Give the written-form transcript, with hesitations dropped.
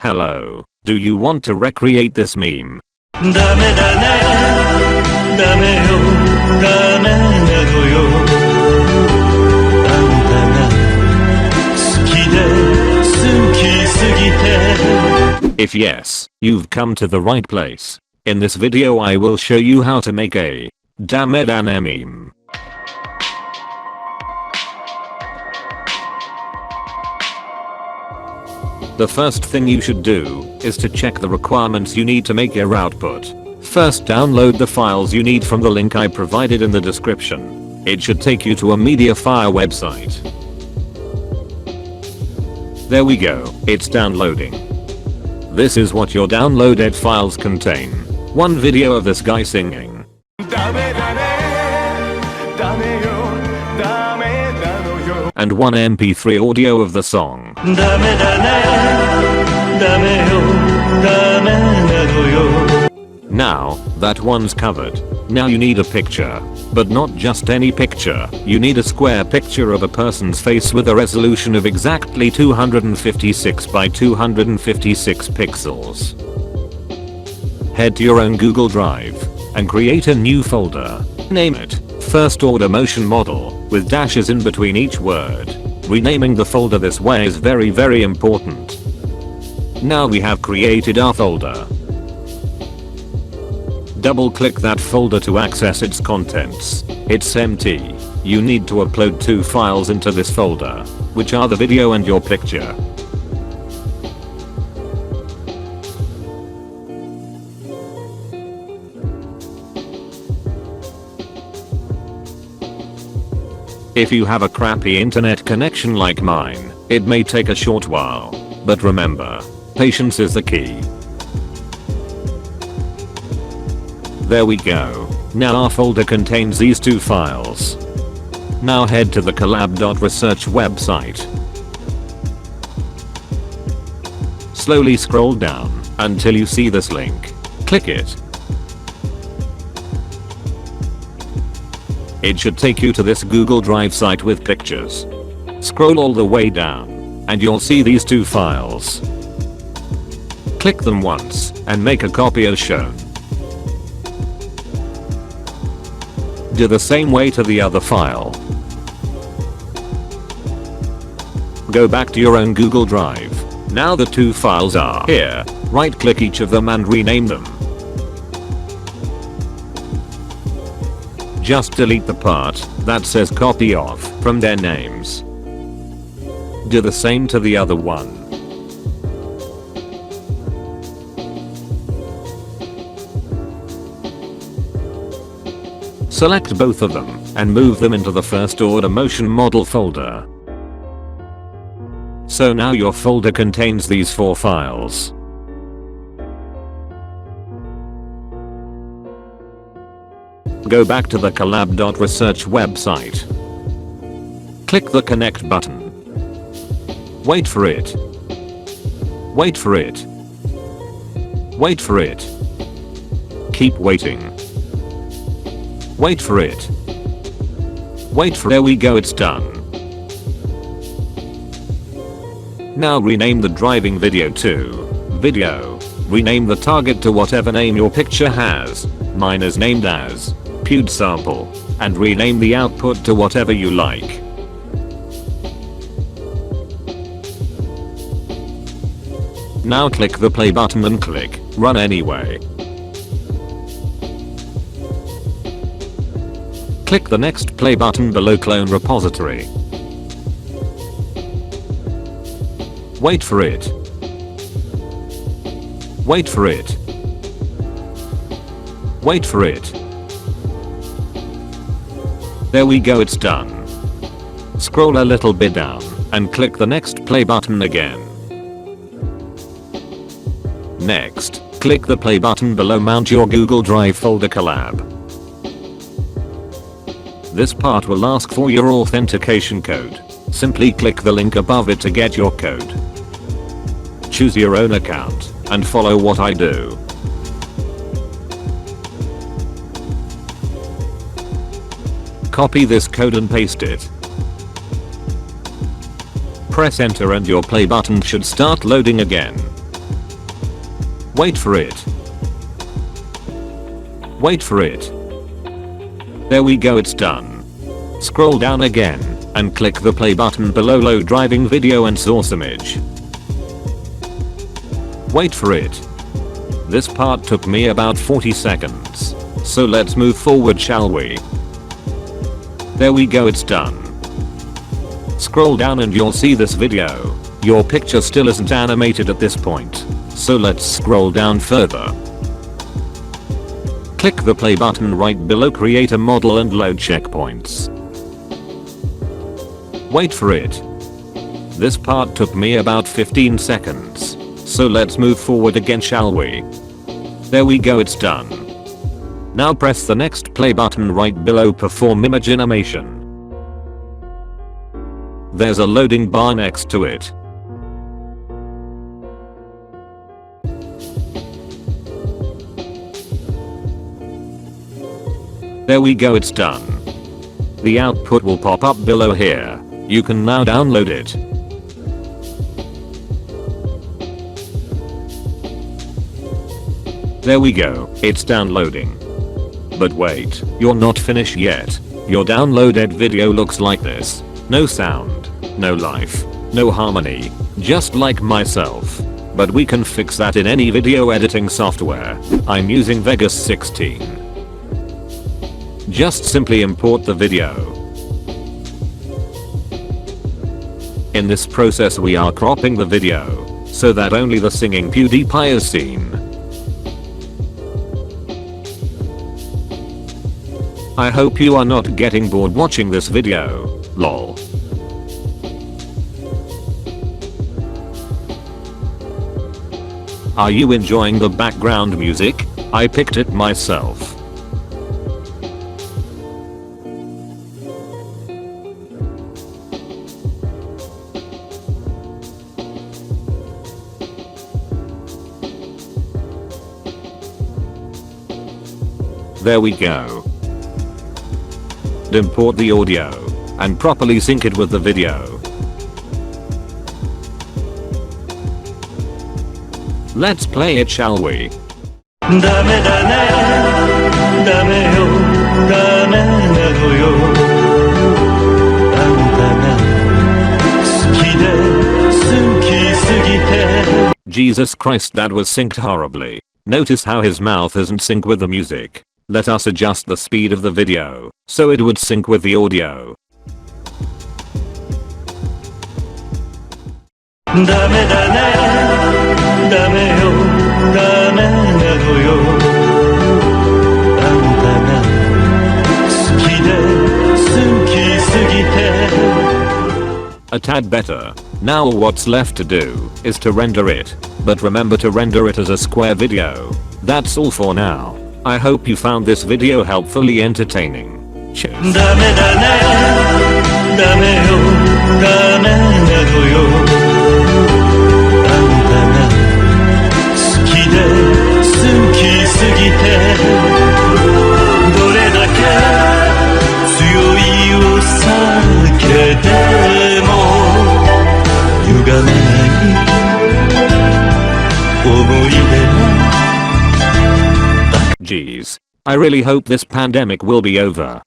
Hello, do you want to recreate this meme? ダメだねダメよダメなのよあんたが好きで好きすぎて If yes, you've come to the right place. In this video I will show you how to make a damedane meme. The first thing you should do is to check the requirements you need to make your output. First, download the files you need from the link I provided in the description. It should take you to a MediaFire website. There we go, it's downloading. This is what your downloaded files contain. One video of this guy singing. And one MP3 audio of the song. Now, that one's covered. Now you need a picture. But not just any picture, you need a square picture of a person's face with a resolution of exactly 256 by 256 pixels. Head to your own Google Drive and create a new folder. Name it First Order Motion Model with dashes in between each word. Renaming the folder this way is very important. Now we have created our folder. Double click that folder to access its contents. It's empty. You need to upload two files into this folder, which are the video and your picture. If you have a crappy internet connection like mine, it may take a short while. But remember, patience is the key. There we go. Now our folder contains these two files. Now head to the Colab.research website. Slowly scroll down until you see this link. Click it. It should take you to this Google Drive site with pictures. Scroll all the way down, and you'll see these two files. Click them once, and make a copy as shown. Do the same way to the other file. Go back to your own Google Drive. Now the two files are here. Right click each of them and rename them. Just delete the part that says copy of from their names. Do the same to the other one. Select both of them and move them into the First Order Motion Model folder. So now your folder contains these four files. Go back to the Colab.research website. Click the connect button. Wait for it. Wait for it. Wait for it. Keep waiting. Wait for it. Wait for there we go, it's done. Now rename the driving video to video. Rename the target to whatever name your picture has. Mine is named as Pewd Sample, and rename the output to whatever you like. Now click the play button and click run anyway. Click the next play button below clone repository. Wait for it. Wait for it. Wait for it. There we go, it's done. Scroll a little bit down and click the next play button again. Next, click the play button below mount your Google Drive folder Colab. This part will ask for your authentication code. Simply click the link above it to get your code. Choose your own account and follow what I do. Copy this code and paste it. Press enter and your play button should start loading again. Wait for it. Wait for it. There we go, it's done. Scroll down again and click the play button below. Load driving video and source image. Wait for it. This part took me about 40 seconds. So let's move forward, shall we? There we go, it's done. Scroll down and you'll see this video. Your picture still isn't animated at this point. So let's scroll down further. Click the play button right below, create a model and load checkpoints. Wait for it. This part took me about 15 seconds. So let's move forward again, shall we? There we go, it's done. Now press the next play button right below, perform image animation. There's a loading bar next to it. There we go, it's done. The output will pop up below here. You can now download it. There we go, it's downloading. But wait, you're not finished yet. Your downloaded video looks like this. No sound, no life, no harmony, just like myself. But we can fix that in any video editing software. I'm using Vegas 16. Just simply import the video. In this process we are cropping the video so that only the singing PewDiePie is seen. I hope you are not getting bored watching this video, lol. Are you enjoying the background music? I picked it myself. There we go. Import the audio and properly sync it with the video. Let's play it, shall we? ダメだねダメよダメなのよあんたが好きで好きすぎて Jesus Christ, that was synced horribly. Notice how his mouth isn't sync with the music. Let us adjust the speed of the video so it would sync with the audio. ダメだねダメよダメなのよあんたが好きで好きすぎて A tad better. Now what's left to do is to render it. But remember to render it as a square video. That's all for now. I hope you found this video helpfully entertaining. Cheers. ダメだねダメよダメなのよあんたが好きで好きすぎてどれだけ強いを避けても歪めない思い出 Geez. I really hope this pandemic will be over.